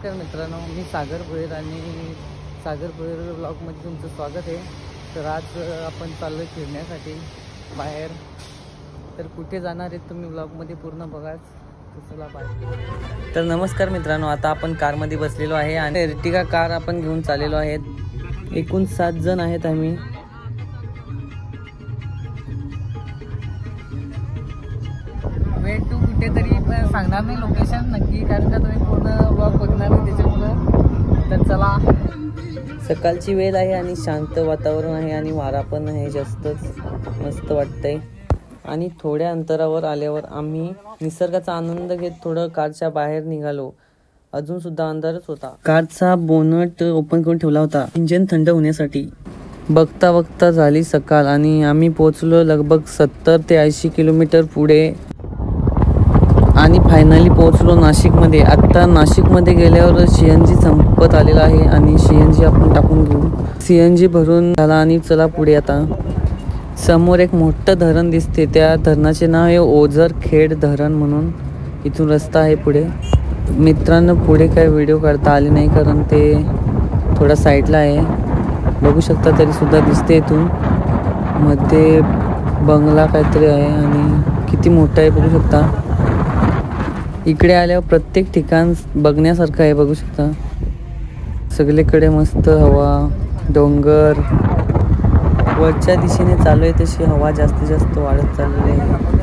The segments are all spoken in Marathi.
नमस्कार मित्रांनो, मी सागर भोयर आणि सागर भोयर ब्लॉगमध्ये तुमचं स्वागत आहे। तर आज आपण चाललोय फिरण्यासाठी बाहेर। तर कुठे जाणार आहे तुम्ही ब्लॉगमध्ये पूर्ण बघाच। चला बाय। तर नमस्कार मित्रांनो, आता आपण कारमध्ये बसलेलो आहे आणि एर्टिगा कार आपण घेऊन चाललेलो आहेत। एकूण 7 जण आहेत आम्ही। वेट टू कुठेतरी सांगणार नाही लोकेशन नक्की, कारण का तुम्ही पूर्ण ब्लॉग बघणार नाही त्याच्यामुळे। तर चला, सकाळची वेळ आहे आणि शांत वातावरण आहे आणि वारा पण आहे, जास्तच मस्त वाटतंय। आणि थोड्या अंतरावर आल्यावर आम्ही निसर्गाचा आनंद घेत थोडं कारच्या बाहेर निघालो। अजून सुद्धा अंधारच होता। कारचा बोनट ओपन करून ठेवला होता इंजिन थंड होण्यासाठी। बघता बघता झाली सकाळ आणि आम्ही पोहोचलो लगभग 70 ते 80 किलोमीटर पुढे आणि फायनली पोहोचलो नाशिकमध्ये। आता नाशिकमध्ये गेल्यावर CNG संपत आलेला आहे आणि CNG आपण टाकून घेऊ। CNG भरून झाला आणि चला पुढे। आता समोर एक मोठं धरण दिसते, त्या धरणाचे नाव आहे ओझरखेड धरण म्हणून। इथून रस्ता आहे पुढे। मित्रांनो, पुढे काय व्हिडिओ काढता आले नाही कारण ते थोडा साईडला आहे, बघू शकता। तरी सुद्धा दिसते इथून मध्ये बंगला काहीतरी आहे आणि किती मोठा आहे बघू शकता। इकडे आल्यावर प्रत्येक ठिकाण बघण्यासारखं आहे, बघू शकता। सगळीकडे मस्त हवा, डोंगर। वरच्या दिशेने चालू आहे तशी हवा जास्तीत जास्त वाढत चाललेली आहे।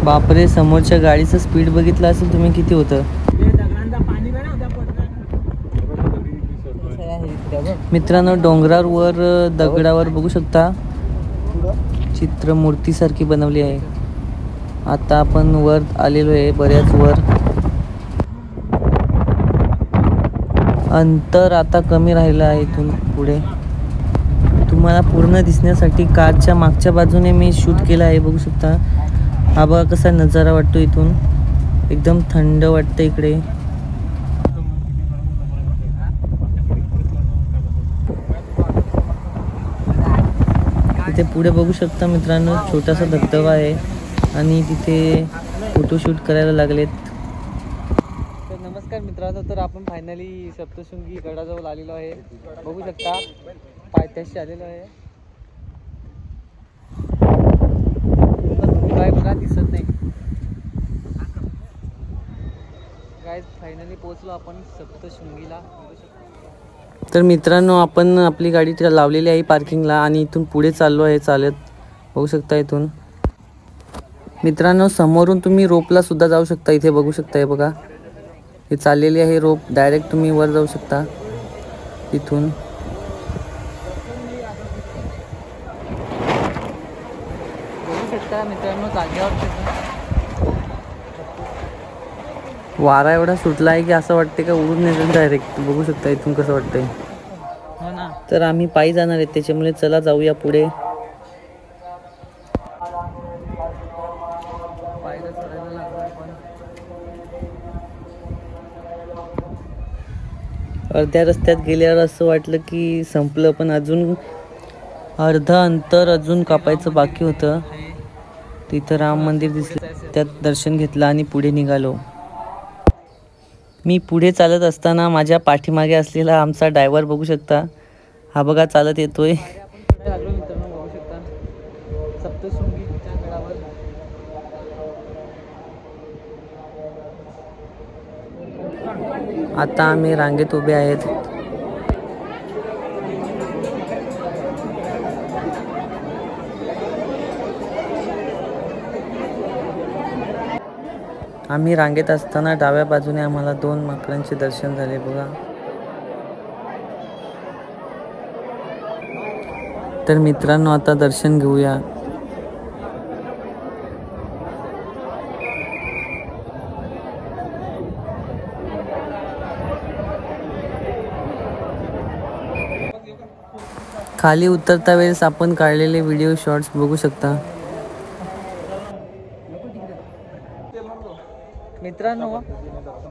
बापरे, समोरच्या गाडीचं स्पीड बघितलं असेल तुम्ही किती होतं। मित्रांनो, डोंगरावर दगडावर बघू शकता चित्र मूर्तीसारखी बनवली आहे। आता आपण वर आलेलो आहे, बऱ्याच वर। अंतर आता कमी राहिलं आहे इथून पुढे। तुम्हाला पूर्ण दिसण्यासाठी कारच्या मागच्या बाजूने मी शूट केलं आहे, बघू शकता। हा बघा कसा नजारा वाटतो इथून, एकदम थंड वाटतं इकडे। इथे पुढे बघू शकता मित्रांनो, छोटासा धबधबा आहे आणि तिथे फोटोशूट करायला लागलेत। तर नमस्कार मित्रांनो, तर आपण फायनली सप्तशृंगी गडाजवळ आलेलो आहे, बघू शकता। पायथ्याशी आलेलो आहे। काय बघा दिसत नाही गाइस। फायनली पोहोचलो आपण सप्तशृंगीला। तर मित्रांनो, आपण आपली गाडी लावलेली आहे पार्किंगला आणि इथून पुढे चाललो आहे चालत, बघू शकता। इथून मित्रांनो समोरून तुम्ही रोपला सुद्धा जाऊ शकता, इथे बघू शकता। हे बघा, हे चाललेली आहे रोप, डायरेक्ट तुम्ही वर जाऊ शकता तिथून। बघू शकता मित्रांनो, जागेवर वारा एवढा सुटला आहे की असं वाटते का उडून येईल डायरेक्ट, बघू शकता इथून कसं वाटतंय। हो ना। तर आम्ही पायी जाणार आहेत त्याच्यामुळे चला जाऊया पुढे। अर्ध्या रस्त्यात गेल्यावर असं वाटलं की संपलं, पण अजून अर्ध अंतर अजून कापायचं बाकी होतं। तिथं राम मंदिर दिसलं, त्यात दर्शन घेतलं आणि पुढे निघालो। मी पुढे चालत असताना माझ्या पाठीमागे असलेला आमचा ड्रायव्हर बघू शकता, हा बघा चालत येतोय। सप्तशृंगीच्या गडावर आता आम्ही रांगेत उभे आहेत। आम्ही रांगेत असताना डाव्या बाजूने आम्हाला 2 माकडांचे दर्शन झाले बघा। तर मित्रांनो, आता दर्शन घेऊया। खाली उतरता वेळेस आपण काढलेले व्हिडिओ शॉर्ट्स बघू शकता। मित्रांनो,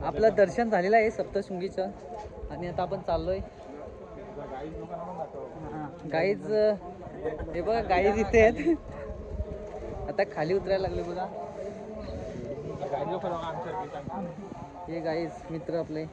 आपलं दर्शन झालेलं आहे सप्तशृंगीचं आणि आता आपण चाललोय गाईज हे बघा, गाईज इथे आहेत. आता खाली उतरायला लागले बघा. हे गाईज मित्र आपले.